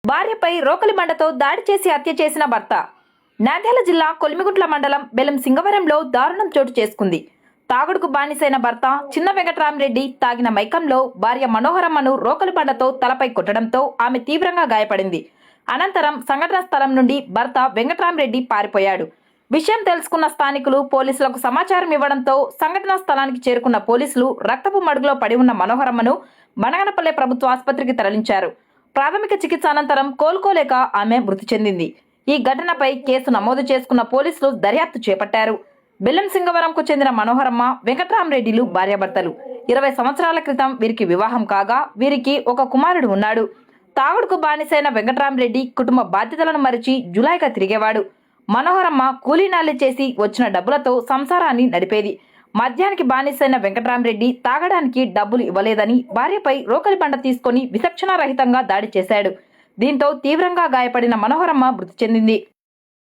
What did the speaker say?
భార్యపై రోకలి బండతో దాడి చేసి హత్య చేసిన భర్త. నంద్యాల జిల్లా కొలిమిగుంట్ల మండలం బెల్లం సింగవరంలో దారుణం చోటు చేసుకుంది. తాగుడుకు బానిసైన భర్త చిన్న వెంకట్రామరెడ్డి తాగిన మైకంలో భార్య మనోహరమ్మను రోకలి బండతో తలపై కొట్టడంతో ఆమె తీవ్రంగా గాయపడింది. అనంతరం సంఘటన స్థలం నుండి భర్త వెంకట్రామరెడ్డి పారిపోయాడు. విషయం తెలుసుకున్న స్థానికులు పోలీసులకు సమాచారం ఇవ్వడంతో సంఘటనా స్థలానికి చేరుకున్న పోలీసులు రక్తపు మడుగులో పడి ఉన్న మనోహరమ్మను బనగనపల్లె ప్రభుత్వ ఆసుపత్రికి తరలించారు. ప్రాథమిక చికిత్స అనంతరం కోలుకోలేక ఆమె మృతి చెందింది. ఈ ఘటనపై కేసు నమోదు చేసుకున్న పోలీసులు దర్యాప్తు చేపట్టారు. బెల్లం సింగవరంకు చెందిన మనోహరమ్మ, వెంకట్రామరెడ్డిలు భార్యాభర్తలు. 20 సంవత్సరాల క్రితం వీరికి వివాహం కాగా వీరికి ఒక కుమారుడు ఉన్నాడు. తాగుడుకు బానిసైన వెంకట్రామరెడ్డి కుటుంబ బాధ్యతలను మరిచి జులాయిగా తిరిగేవాడు. మనోహరమ్మ కూలీనాలి చేసి వచ్చిన డబ్బులతో సంసారాన్ని నడిపేది. మద్యానికి బానిసైన వెంకట్రామరెడ్డి తాగడానికి డబ్బులు ఇవ్వలేదని భార్యపై రోకలి బండ తీసుకొని విచక్షణారహితంగా దాడి చేశాడు. దీంతో తీవ్రంగా గాయపడిన మనోహరమ్మ మృతి చెందింది.